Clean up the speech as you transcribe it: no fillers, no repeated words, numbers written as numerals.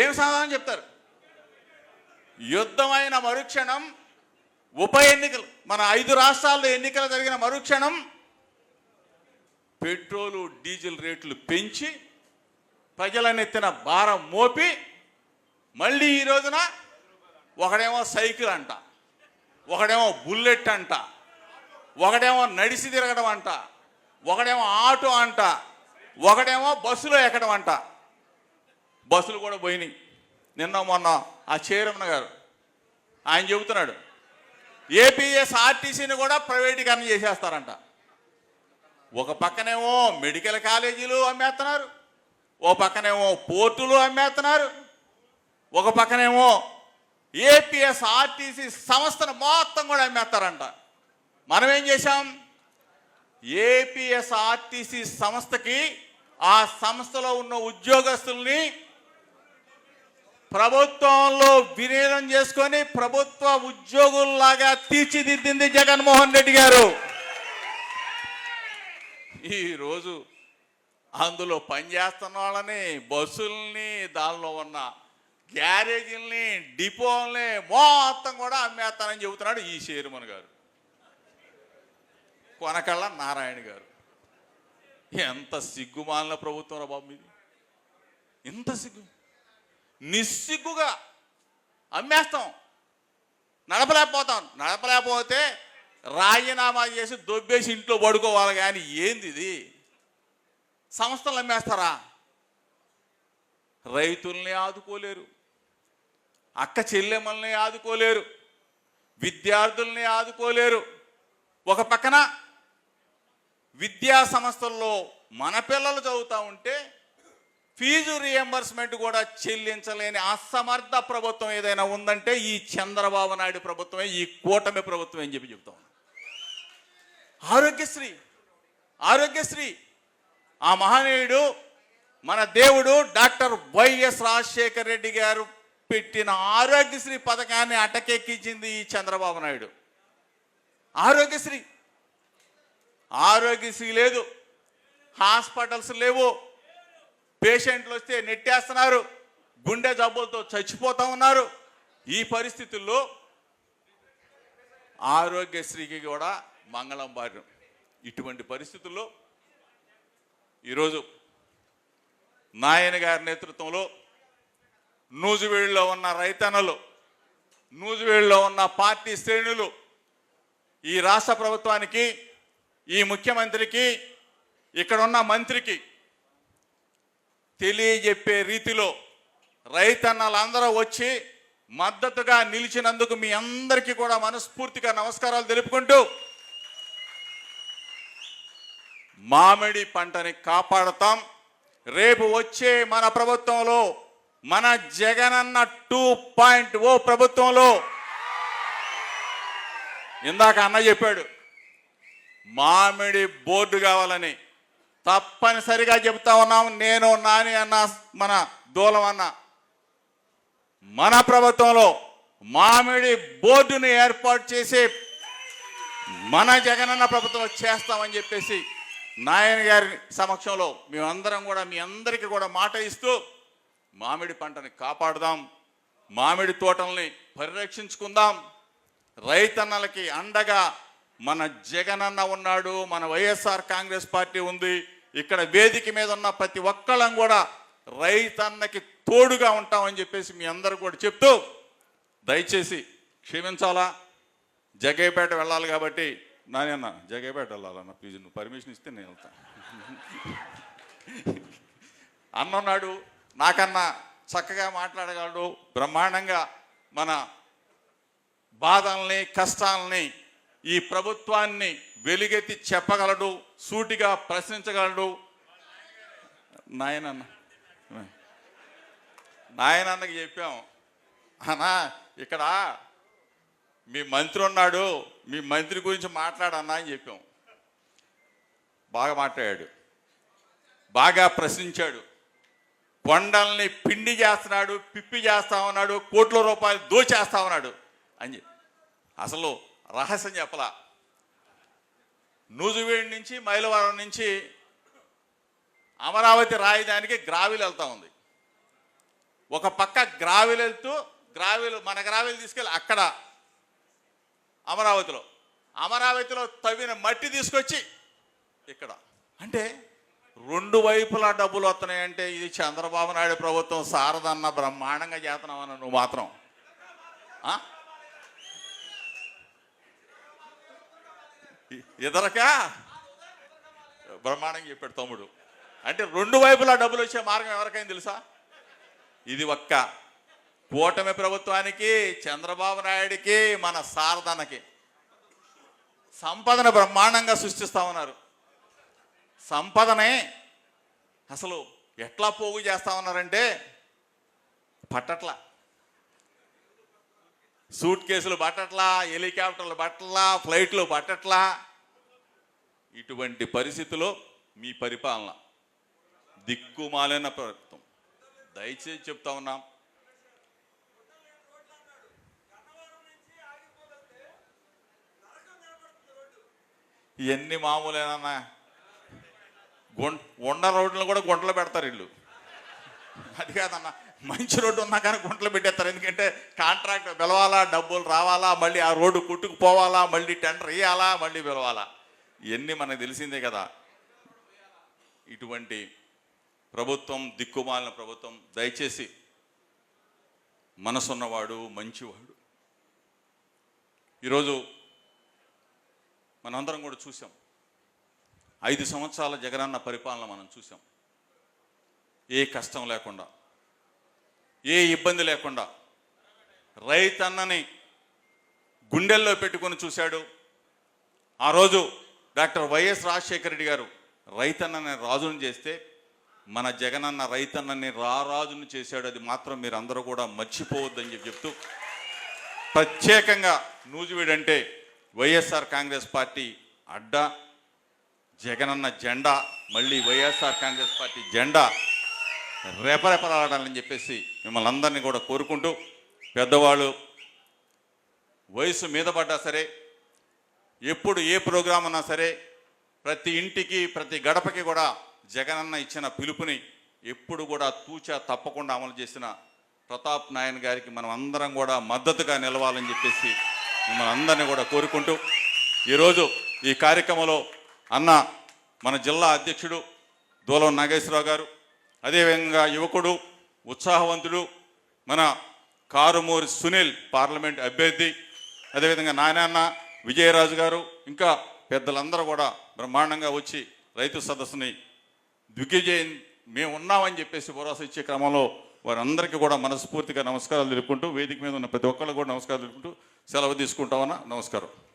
ఏం సమాధానం చెప్తారు? యుద్ధమైన మరుక్షణం, ఉప ఎన్నికలు, మన 5 రాష్ట్రాల్లో ఎన్నికలు జరిగిన మరుక్షణం పెట్రోలు డీజిల్ రేట్లు పెంచి ప్రజలనెత్తిన భారం మోపి మళ్ళీ ఈ రోజున ఒకడేమో సైకిల్ అంట, ఒకడేమో బుల్లెట్ అంట, ఒకడేమో నడిచి తిరగడం అంట, ఒకడేమో ఆటో అంట, ఒకడేమో బస్సులో ఎక్కడం అంట. బస్సులు కూడా పోయినాయి. నిన్న మొన్న ఆ చైరమన్ గారు ఆయన చెబుతున్నాడు ఏపీఎస్ఆర్టీసీని కూడా ప్రైవేటీకరణ చేసేస్తారంట. ఒక పక్కనేమో మెడికల్ కాలేజీలు అమ్మేస్తున్నారు, ఓ పక్కనేమో పోర్టులు అమ్మేస్తున్నారు, ఒక పక్కనేమో ఏపీఎస్ఆర్టీసీ సంస్థను మొత్తం కూడా అమ్మేస్తారంట. మనం ఏం చేశాం? ఏపీఎస్ఆర్టీసీ సంస్థకి ఆ సంస్థలో ఉన్న ఉద్యోగస్తుల్ని ప్రభుత్వంలో విలీనం చేసుకొని ప్రభుత్వ ఉద్యోగుల్లాగా తీర్చిదిద్దింది జగన్మోహన్ రెడ్డి గారు. ఈరోజు అందులో పనిచేస్తున్న వాళ్ళని, బస్సుల్ని, దానిలో ఉన్న గ్యారేజీల్ని, డిపోల్ని మొత్తం కూడా అమ్మేస్తానని చెబుతున్నాడు ఈ చైర్మన్ గారు, కొనకళ్ళ నారాయణ గారు. ఎంత సిగ్గుమాలిన ప్రభుత్వం రా బాబు మీది! ఇంత సిగ్గు! నిస్సిగ్గుగా అమ్మేస్తాం, నడపలేకపోతే రాజీనామా చేసి దొబ్బేసి ఇంట్లో పడుకోవాలి. కానీ ఏంది ఇది? సంస్థలు అమ్మేస్తారా? రైతుల్ని ఆదుకోలేరు, అక్క చెల్లెమ్మల్ని ఆదుకోలేరు, విద్యార్థుల్ని ఆదుకోలేరు. ఒక పక్కన విద్యా సంస్థల్లో మన పిల్లలు చదువుతూ ఉంటే ఫీజు రియంబర్స్మెంట్ కూడా చెల్లించలేని అసమర్థ ప్రభుత్వం ఏదైనా ఉందంటే ఈ చంద్రబాబు నాయుడు ప్రభుత్వమే, ఈ కూటమి ప్రభుత్వం అని చెప్పి చెప్తాం. ఆరోగ్యశ్రీ ఆ మహనీయుడు, మన దేవుడు డాక్టర్ వైఎస్ రాజశేఖర రెడ్డి గారు పెట్టిన ఆరోగ్యశ్రీ పథకాన్ని అటకెక్కించింది ఈ చంద్రబాబు నాయుడు. ఆరోగ్యశ్రీ లేదు, హాస్పిటల్స్ లేవు, పేషెంట్లు వస్తే నెట్టేస్తున్నారు, గుండె జబ్బులతో చచ్చిపోతూ ఉన్నారు. ఈ పరిస్థితుల్లో ఆరోగ్యశ్రీకి కూడా మంగళం భార్యం. ఇటువంటి పరిస్థితుల్లో ఈరోజు నాయన గారి నేతృత్వంలో నూజివీడులో ఉన్న రైతన్నలు, నూజివీడులో ఉన్న పార్టీ శ్రేణులు ఈ రాష్ట్ర ప్రభుత్వానికి, ఈ ముఖ్యమంత్రికి, ఇక్కడ ఉన్న మంత్రికి తెలియజెప్పే రీతిలో రైతన్నలందరూ వచ్చి మద్దతుగా నిలిచినందుకు మీ అందరికీ కూడా మనస్ఫూర్తిగా నమస్కారాలు తెలుపుకుంటూ, మామిడి పంటని కాపాడతాం. రేపు వచ్చే మన ప్రభుత్వంలో, మన జగనన్న 2.0 ప్రభుత్వంలో, ఇందాక అన్న చెప్పాడు మామిడి బోర్డు కావాలని, తప్పనిసరిగా చెబుతా ఉన్నాం. నేను, నాని అన్న, మన దూలం అన్న, మన ప్రభుత్వంలో మామిడి బోర్డుని ఏర్పాటు చేసి మన జగనన్న ప్రభుత్వం చేస్తామని చెప్పేసి నాయన గారి సమక్షంలో మేమందరం కూడా మీ అందరికీ కూడా మాట ఇస్తూ మామిడి పంటని కాపాడుదాం, మామిడి తోటల్ని పరిరక్షించుకుందాం. రైతన్నలకి అండగా మన జగనన్న ఉన్నాడు, మన వైఎస్ఆర్ కాంగ్రెస్ పార్టీ ఉంది. ఇక్కడ వేదిక మీద ఉన్న ప్రతి ఒక్కళ్ళం కూడా రైతన్నకి తోడుగా ఉంటామని చెప్పేసి మీ అందరూ కూడా చెప్తూ, దయచేసి క్షమించాలా, జగ్గయ్యపేట వెళ్ళాలి కాబట్టి నాన్న జగ్గయ్యపేట వెళ్ళాలన్న ప్లీజ్, నువ్వు పర్మిషన్ ఇస్తే నేను వెళ్తాను. అన్నన్నాడు నాకన్నా చక్కగా మాట్లాడగలడు, బ్రహ్మాండంగా మన బాధల్ని, కష్టాలని, ఈ ప్రభుత్వాన్ని వెలుగెత్తి చెప్పగలడు, సూటిగా ప్రశ్నించగలడు. నాయనన్నకి చెప్పాం, అన్నా ఇక్కడ మీ మంత్రి ఉన్నాడు, మీ మంత్రి గురించి మాట్లాడన్నా అని చెప్పాం. బాగా మాట్లాడాడు, బాగా ప్రశ్నించాడు, కొండల్ని పిండి చేస్తున్నాడు, పిప్పి చేస్తా ఉన్నాడు, కోట్ల రూపాయలు దోచేస్తా ఉన్నాడు అని అసలు రహస్యం చెప్పలా. నూజివీడు నుంచి మైలవరం నుంచి అమరావతి రాజధానికి గ్రావిల్ వెళ్తా ఉంది. ఒక పక్క గ్రావెల్ వెళ్తూ మన గ్రావెల్ తీసుకెళ్ళి అక్కడ అమరావతిలో తవ్విన మట్టి తీసుకొచ్చి ఇక్కడ అంటే రెండు వైపులా డబ్బులు వస్తున్నాయంటే ఇది చంద్రబాబు నాయుడు ప్రభుత్వం సారదన్న బ్రహ్మాండంగా చేస్తున్నావన్న నువ్వు మాత్రం ఎదరక బ్రహ్మాండంగా చెప్పాడు తమ్ముడు. అంటే రెండు వైపులా డబ్బులు వచ్చే మార్గం ఎవరికైనా తెలుసా? ఇది ఒక్క కూటమి ప్రభుత్వానికి, చంద్రబాబు నాయుడికి, మన సారదన్నకి సంపదను బ్రహ్మాండంగా సృష్టిస్తా ఉన్నారు. సంపదనే అసలు ఎట్లా పోగు చేస్తా ఉన్నారంటే పట్టట్లా, సూట్ కేసులు పట్టట్లా, హెలికాప్టర్లు పట్టట్లా, ఫ్లైట్లు పట్టట్లా. ఇటువంటి పరిస్థితిలో మీ పరిపాలన దిక్కుమాలిన ప్రభుత్వం. దయచేసి చెప్తా ఉన్నాం, ఇవన్నీ మామూలేనన్నా. ఉండ రోడ్లను కూడా గుంటలు పెడతారు ఇల్లు. అది కాదన్న, మంచి రోడ్డు ఉన్నా కానీ గుంటలు పెట్టేస్తారు. ఎందుకంటే కాంట్రాక్ట్ పిలవాలా, డబ్బులు రావాలా, మళ్ళీ ఆ రోడ్డు కొట్టుకుపోవాలా, మళ్ళీ టెండర్ వేయాలా, మళ్ళీ పిలవాలా. ఇవన్నీ మనకు తెలిసిందే కదా. ఇటువంటి ప్రభుత్వం దిక్కుమాలిన ప్రభుత్వం. దయచేసి మనసున్నవాడు, మంచివాడు. ఈరోజు మనందరం కూడా చూసాం, 5 సంవత్సరాల జగనన్న పరిపాలన మనం చూసాం. ఏ కష్టం లేకుండా, ఏ ఇబ్బంది లేకుండా రైతన్నని గుండెల్లో పెట్టుకొని చూశాడు. ఆ రోజు డాక్టర్ వైఎస్ రాజశేఖర రెడ్డి గారు రైతన్నని రాజును చేస్తే, మన జగనన్న రైతన్నని రారాజును చేశాడు. అది మాత్రం మీరు అందరూ కూడా మర్చిపోవద్దని చెప్తూ, ప్రత్యేకంగా నూజివీడంటే వైఎస్ఆర్ కాంగ్రెస్ పార్టీ అడ్డా, జగనన్న జెండా, మళ్ళీ వైఎస్ఆర్ కాంగ్రెస్ పార్టీ జెండా రెపరెపలాడాలని చెప్పేసి మిమ్మల్ని అందరినీ కూడా కోరుకుంటూ, పెద్దవాళ్ళు వయసు మీద పడ్డా సరే, ఎప్పుడు ఏ ప్రోగ్రాం అన్నా సరే, ప్రతి ఇంటికి ప్రతి గడపకి కూడా జగనన్న ఇచ్చిన పిలుపుని ఎప్పుడు కూడా తూచా తప్పకుండా అమలు చేసిన ప్రతాప్ నాయన్ గారికి మనం అందరం కూడా మద్దతుగా నిలవాలని చెప్పేసి మిమ్మల్ని అందరినీ కూడా కోరుకుంటూ, ఈరోజు ఈ కార్యక్రమంలో అన్న మన జిల్లా అధ్యక్షుడు దూలం నాగేశ్వరరావు గారు, అదేవిధంగా యువకుడు, ఉత్సాహవంతుడు మన కారుమూరి సునీల్ పార్లమెంట్ అభ్యర్థి, అదేవిధంగా నాయనన్న విజయరాజు గారు, ఇంకా పెద్దలందరూ కూడా బ్రహ్మాండంగా వచ్చి రైతు సదస్సుని దిగ్విజయం మేము ఉన్నామని చెప్పేసి భరోసా ఇచ్చే క్రమంలో వారందరికీ కూడా మనస్ఫూర్తిగా నమస్కారాలు తెలుపుకుంటూ, వేదిక మీద ఉన్న ప్రతి ఒక్కళ్ళు కూడా నమస్కారాలు తెలుపుకుంటూ సెలవు తీసుకుంటామన్నా. నమస్కారం.